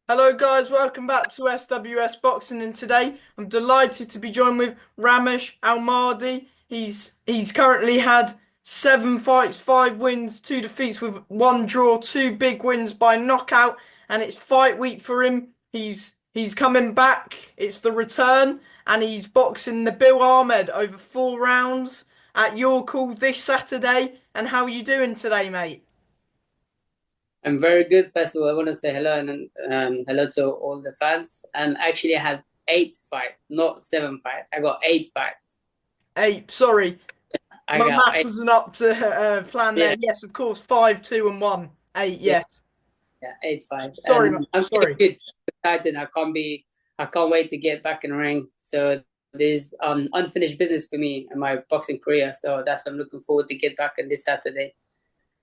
Hello guys, welcome back to SWS Boxing, and today I'm delighted to be joined with Ramesh Ahmadi. He's currently had 7 fights, 5 wins, 2 defeats with 1 draw, 2 big wins by knockout, and it's fight week for him. He's coming back. It's the return, and he's boxing Nabil Ahmed over 4 rounds at your call this Saturday. And how are you doing today, mate? I'm very good. First of all, I want to say hello and hello to all the fans. And actually, I had 8 fights, not 7 fights. I got 8 fights. Hey, sorry. I My got maths eight. wasn't up to plan there. Yeah, Yes, of course. Five, two, and one. Eight. yeah, Yes. yeah, 8 fights. Sorry, And I'm feeling sorry. good. Excited. I can't wait to get back in the ring. So there's unfinished business for me in my boxing career. So that's what I'm looking forward to get back on this Saturday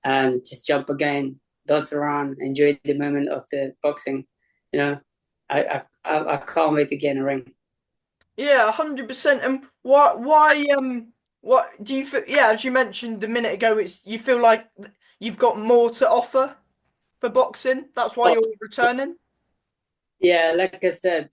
and just jump again, dance around, enjoy the moment of the boxing. You know, I can't wait to get in the ring. Yeah, 100%. And what do you feel? Yeah, as you mentioned a minute ago, it's you feel like you've got more to offer for boxing. That's why Oh, you're returning. yeah, like I said,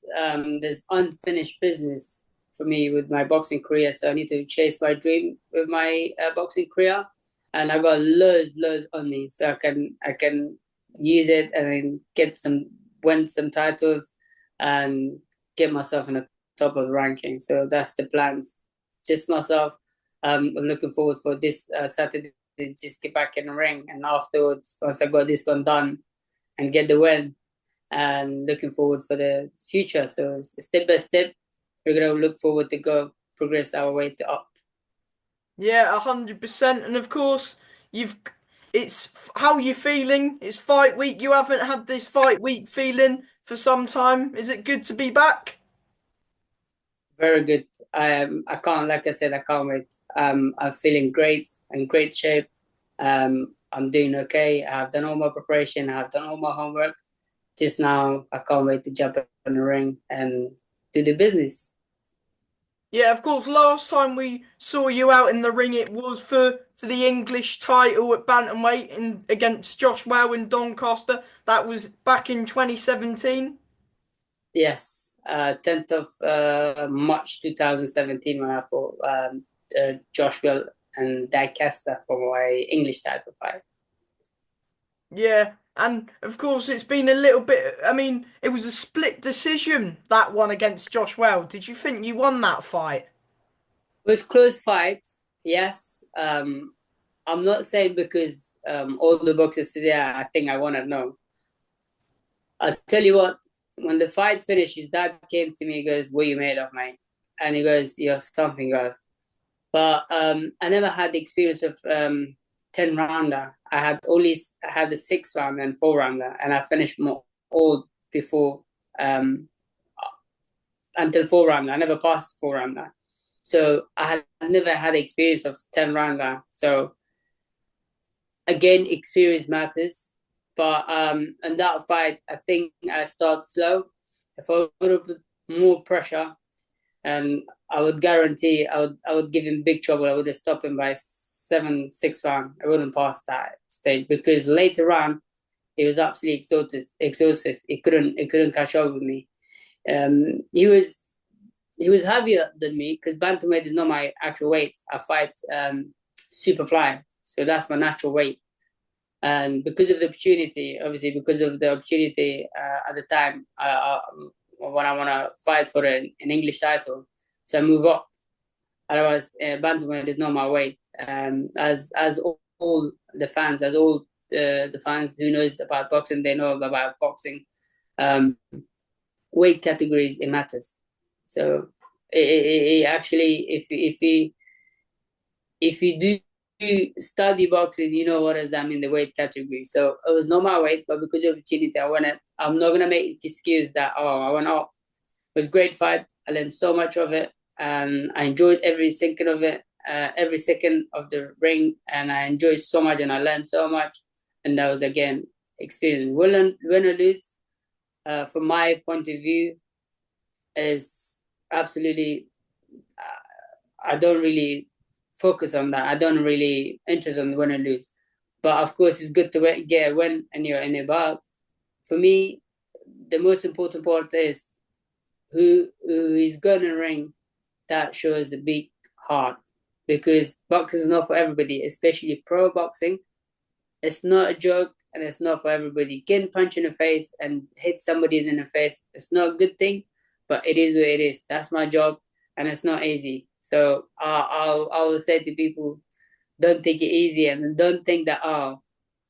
there's unfinished business for me with my boxing career, so I need to chase my dream with my boxing career, and I got loads on me, so I can use it and then win some titles, and get myself in the top of the ranking. So that's the plans. Just myself. I'm looking forward for this Saturday. Just get back in the ring, and afterwards, once I got this one done and get the win and looking forward for the future. So step by step, we're gonna look forward to go progress our way to up. Yeah, 100%. And of course, you've it's how you feeling. It's fight week. You haven't had this fight week feeling for some time. Is it good to be back? Very good. I can't, like I said, I can't wait. I'm feeling great, in great shape. I'm doing okay. I've done all my preparation. I've done all my homework. Just now, I can't wait to jump in the ring and do the business. Yeah, of course. Last time we saw you out in the ring, it was for the English title at bantamweight in against Josh Wow in Doncaster. That was back in 2017. Yes, 10th of March 2017 when I fought Joshua and Dicaster for my English title fight. Yeah, and of course it's been a little bit. I mean, it was a split decision that one against Josh Wow. Did you think you won that fight? With close fight, yes. I'm not saying because all the boxers say, yeah, I think I want to know. I'll tell you what, when the fight finished, his dad came to me, he goes, what are you made of, mate? And he goes, you're something, guys. But I never had the experience of 10 rounder. I had the 6 round and 4 rounder, and I finished more all before um, until 4 rounder. I never passed 4 rounder, so I had never had the experience of 10 rounder. So again, experience matters. But in that fight, I think I start slow. If I would have put more pressure, and I would guarantee I would give him big trouble. I would have stopped him by 7, 6 round. I wouldn't pass that stage because later on he was absolutely exhausted. He couldn't catch up with me. He was heavier than me because bantamweight is not my actual weight. I fight super fly, so that's my natural weight. And because of the opportunity, obviously because of the opportunity at the time, when I want to fight for an English title, so I move up. Otherwise, bantamweight is not my weight. As all the fans, as all the fans who knows about boxing, they know about boxing. Um, Weight categories it matters. So it actually, if you do study boxing, you know what does that mean the weight category. So it was not my weight, but because of opportunity, I went. I'm not gonna make the excuse that I went up. It was a great fight. I learned so much of it, and I enjoyed every second of it, every second of the ring, and I enjoyed so much, and I learned so much, and that was again experience. Win or lose, from my point of view, is absolutely. I don't really focus on that. I don't really interest on win or lose, but of course, it's good to get a win and you're in it. But for me, the most important part is who is going to ring that shows a big heart, because boxing is not for everybody, especially pro boxing. It's not a joke, and it's not for everybody. Getting punched in the face and hit somebody in the face, it's not a good thing, but it is what it is. That's my job, and it's not easy. So I will say to people, don't take it easy, and don't think that, oh,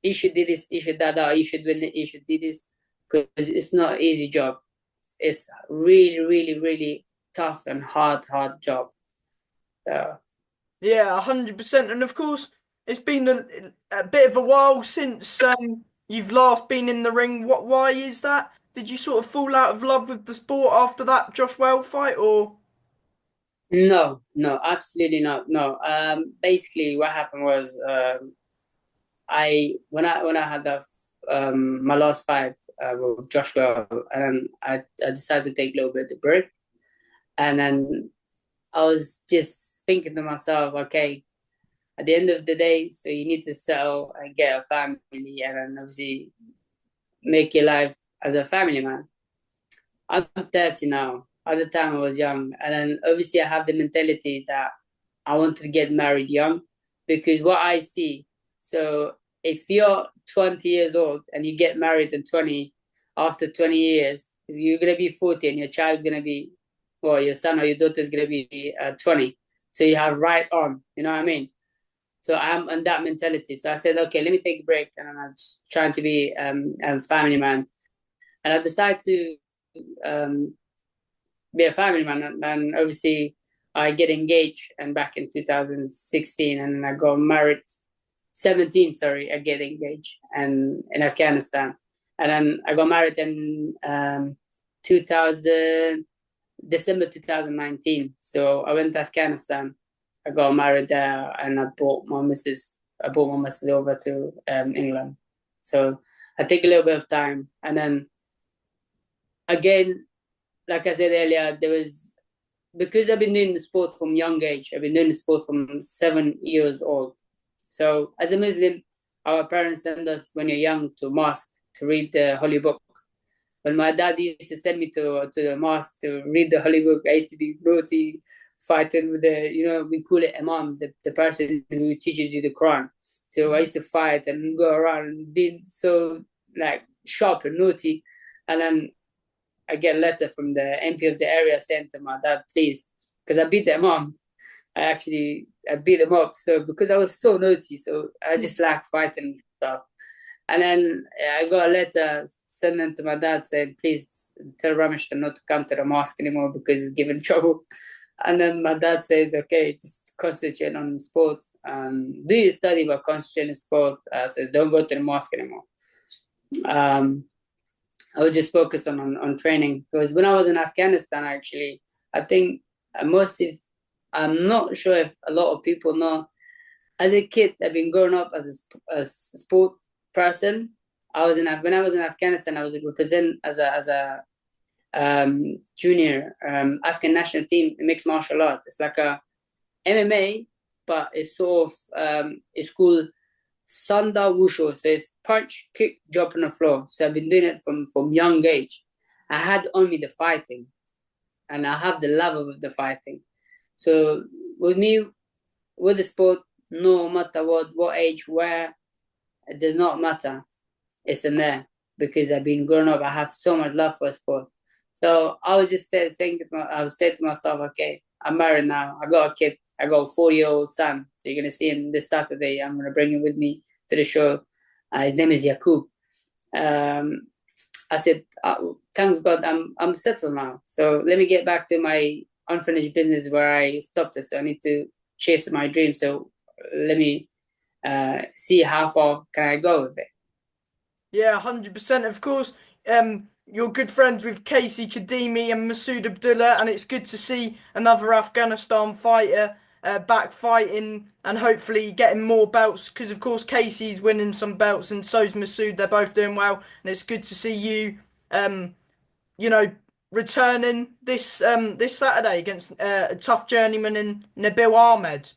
you should do this, you should that, oh, you should win it, you should do this, because it's not an easy job. It's really, really, really tough and hard job. So, Yeah, 100%. And of course, it's been a bit of a while since you've last been in the ring. Why is that? Did you sort of fall out of love with the sport after that Josh Well fight, or? no, no, absolutely not. No. Basically, what happened was, I when I had that my last fight with Joshua, and I decided to take a little bit of break, and then I was just thinking to myself, okay, at the end of the day, so you need to settle and get a family, and then obviously make your life as a family man. I'm 30 now. At the time, I was young, and then obviously I have the mentality that I want to get married young, because what I see. So if you're 20 years old and you get married at 20, after 20 years, you're gonna be 40, and your child's gonna be, well, your son or your daughter's gonna be 20. So you have right on, you know what I mean? So I'm on that mentality. So I said, okay, let me take a break, and I'm just trying to be a family man, and I decided to um, be a family man. And obviously, I get engaged, and back in 2016, and I got married. 17, sorry, I get engaged, and in Afghanistan, and then I got married in 2000 December 2019. So I went to Afghanistan. I got married there, and I brought my missus. I brought my missus over to England. So I take a little bit of time, and then again, like I said earlier, there was, because I've been doing the sport from young age. I've been doing the sport from 7 years old. So as a Muslim, our parents send us when you're young to mosque to read the holy book. When my dad used to send me to the mosque to read the holy book, I used to be naughty, fighting with we call it imam, the person who teaches you the Quran. So I used to fight and go around being so like sharp and naughty. And then I get a letter from the MP of the area saying to my dad, please, because I beat the imam. I beat them up. So because I was so naughty, so I just like fighting and stuff. And then I got a letter sending to my dad saying, please tell Ramesh not to come to the mosque anymore because he's giving trouble. And then my dad says, okay, just concentrate on sport. Do your study, but concentrate on sport. So don't go to the mosque anymore. Um, I was just focused on training, because when I was in Afghanistan, actually, I think most of, I'm not sure if a lot of people know. As a kid, I've been growing up as a sport person. When I was in Afghanistan, I was represented as a junior Afghan national team in mixed martial art. It's like a MMA, but it's sort of it's called Sanda Wushu. So it's punch, kick, drop on the floor. So I've been doing it from young age. I had on me the fighting, and I have the love of the fighting. So with me, with the sport, no matter what age, where, it does not matter. It's in there, because I've been growing up. I have so much love for sport. So I was just saying, I was saying to myself, okay, I'm married now. I got a kid. I got a 4-year-old son. So you're gonna see him this Saturday. I'm gonna bring him with me to the show. His name is Yakub. Um, I said, thanks God, I'm settled now. So let me get back to my unfinished business where I stopped it. So I need to chase my dream. So let me see how far can I go with it. Yeah, 100%. Of course, you're good friends with Casey Kadimi and Masood Abdullah, and it's good to see another Afghanistan fighter back fighting and hopefully getting more belts. Because of course, Casey's winning some belts, and so's Masood. They're both doing well, and it's good to see you, um, you know, returning this Saturday against a tough journeyman in Nabil Ahmed.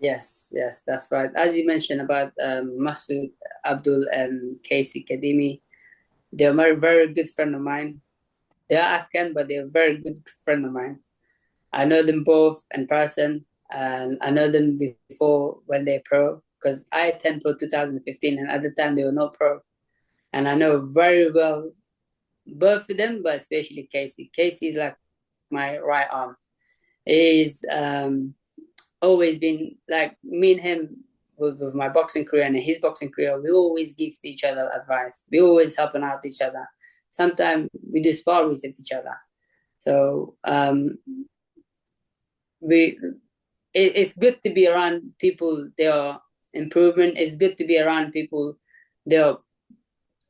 Yes, that's right. As you mentioned about Masood Abdul and Casey Kadimi, They're a very good friend of mine. They're Afghan, but they're a very good friend of mine. I know them both in person, and I know them before when they're pro, because I attend Pro 2015, and at the time they were not pro. And I know very well both of them, but especially Casey. Casey is like my right arm. He's always been like me and him with my boxing career and his boxing career. We always give each other advice. We always helping out each other. Sometimes we do sparring with each other. So we it's good to be around people. They are improvement. It's good to be around people. They are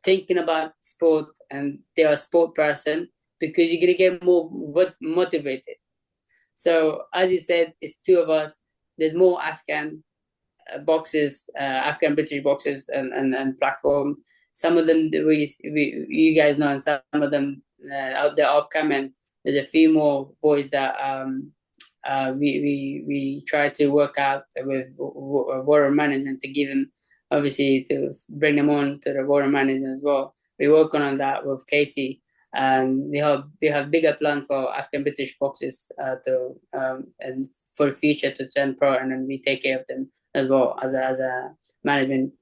thinking about sport and they are a sport person because you're gonna get more motivated. So as you said, it's two of us. There's more Afghan boxes, Afghan British boxes, and platform. Some of them we you guys know, and some of them out there upcoming. There's a few more boys that we try to work out with water management to give them, obviously, to bring them on to the water management as well. We're working on that with Casey, and we have bigger plan for Afghan British boxes to and for the future to turn pro, and then we take care of them as well as a management.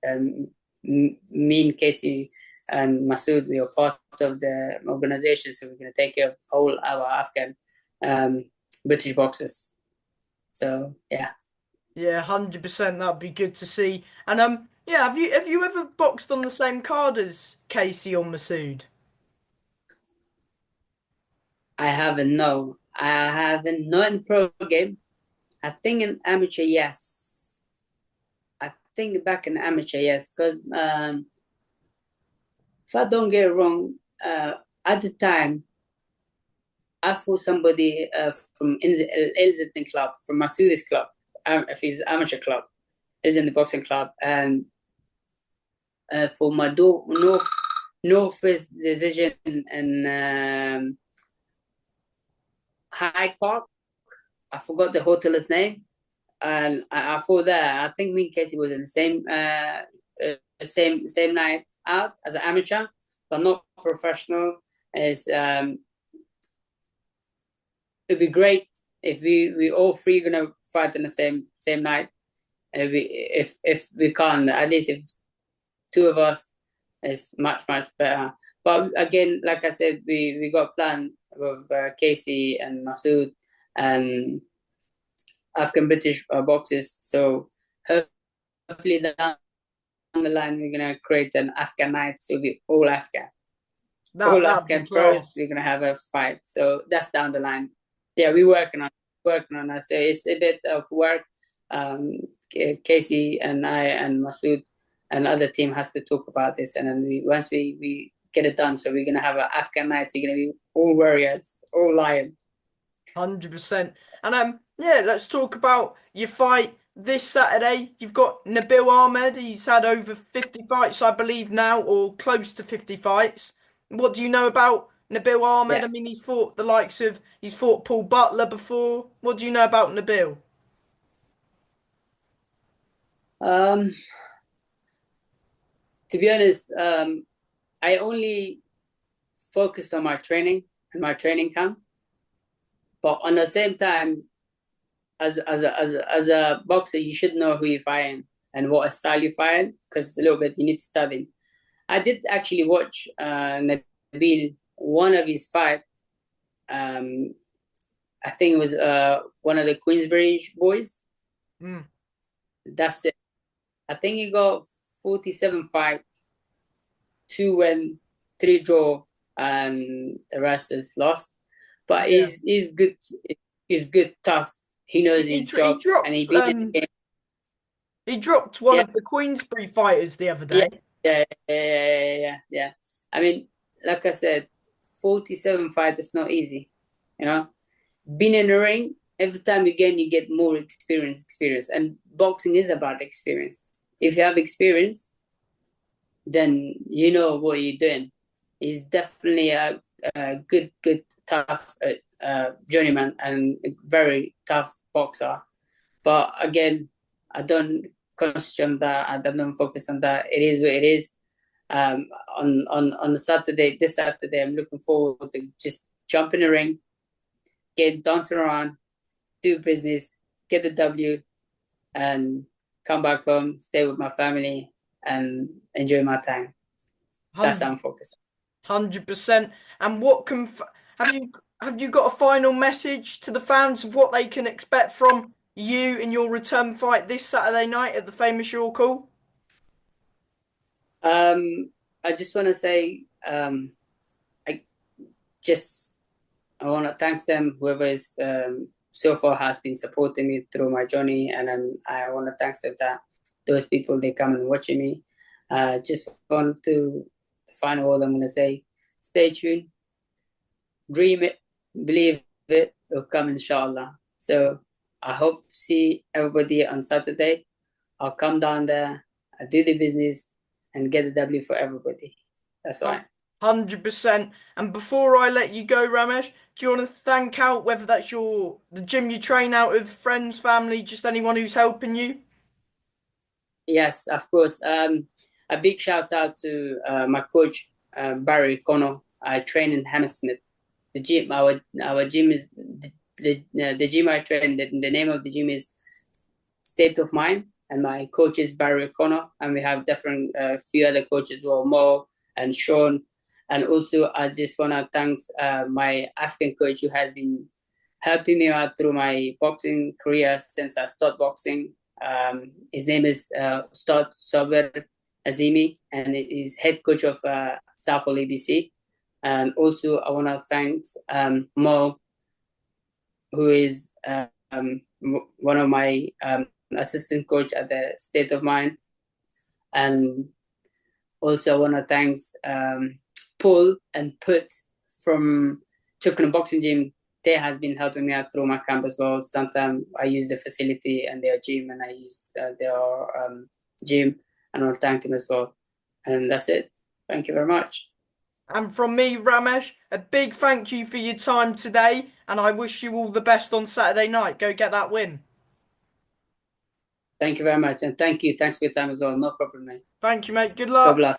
Me and Casey and Masood, we are part of the organization, so we're going to take care of all our Afghan British boxes. So yeah. Yeah, 100%. That'd be good to see. And yeah, have you ever boxed on the same card as Casey or Masood? I haven't, no. I haven't, not in pro game. I think in amateur, yes. I think back in amateur, yes. Because if I don't get it wrong, at the time, I fought somebody from Ilzington Club, from Masoodi's club, if he's amateur club, is in the boxing club. And for my Northwest division in Hyde Park, I forgot the hotel's name, and I fought there. I think me and Casey was in the same night out as an amateur, but not professional. Is It'd be great if we all three gonna fight in the same night, and if we can, at least if two of us, is much better. But again, like I said, we got planned with Casey and Masood and Afghan British boxes. So hopefully down the line we're gonna create an Afghan night. So it'll be all Afghan, all That'd be Afghan pros. class. We're gonna have a fight. So that's down the line. Yeah, we're working on that. So it's a bit of work. Casey and I and Masood and other team has to talk about this, and then once we get it done, so we're gonna have an Afghan night. So you're gonna be all warriors, all lion. 100%. And yeah, let's talk about your fight this Saturday. You've got Nabil Ahmed. He's had over 50 fights, I believe now, or close to 50 fights. What do you know about Nabil Ahmed? Yeah. I mean, he's fought Paul Butler before. What do you know about Nabil? Um, to be honest, I only focused on my training and my training camp, but on the same time, as a boxer, you should know who you're fighting and what style you're fighting, because it's a little bit you need to study. I did actually watch Nabil, one of his fight. I think it was one of the Queensbridge boys. Mm, That's it. I think he got 47 fights, 2 win, 3 draw, and the rest is lost. But yeah. he's good. He's good, tough. He knows He, his dr- he job, and he dropped been in the game. he dropped one Yeah, of the Queensbury fighters the other yeah, day. yeah. I mean, like I said, 47 fights is not easy. You know, being in the ring, every time you get more experience. And boxing is about experience. If you have experience, then you know what you're doing. He's definitely a good, tough journeyman and a very tough boxer. But again, I don't concentrate on that. I don't focus on that. It is what it is. Um, on the Saturday, this Saturday, I'm looking forward to just jump in the ring, get dancing around, do business, get the W, and come back home, stay with my family, and enjoy my time. That's how I'm focused. 100%. And what can have you got a final message to the fans of what they can expect from you in your return fight this Saturday night at the famous York Hall? I just want to say, I just I want to thank them, whoever is so far has been supporting me through my journey, and then I want to thank them that those people they come and watching me. Just want to final word I'm gonna say, stay tuned, dream it, believe it, will come inshallah. So I hope to see everybody on Saturday. I'll come down there, I'll do the business, and get the W for everybody. That's why. 100%. And before I let you go, Ramesh, do you want to thank out whether that's the gym you train out of, friends, family, just anyone who's helping you? Yes, of course. A big shout out to my coach Barry Connor. I train in Hammersmith. The gym, our gym is the gym I train. The name of the gym is State of Mind, and my coach is Barry Connor, and we have different few other coaches as well, Mo and Sean. And also, I just wanna thank my African coach who has been helping me out through my boxing career since I started boxing. His name is Ustad Saber Azimi, and he's head coach of Southall ABC. And also, I want to thank Mo, who is one of my assistant coach at the State of Mind. And also, I want to thank Paul and Put from Chukan Boxing Gym. They has been helping me out through my camp as well. Sometimes I use the facility and their gym, and I use their gym, and I'll thank them as well. And that's it. Thank you very much. And from me, Ramesh, a big thank you for your time today, and I wish you all the best on Saturday night. Go get that win. Thank you very much, and thank you. Thanks for your time as well. No problem, mate. Thank you, mate. Good God luck. bless.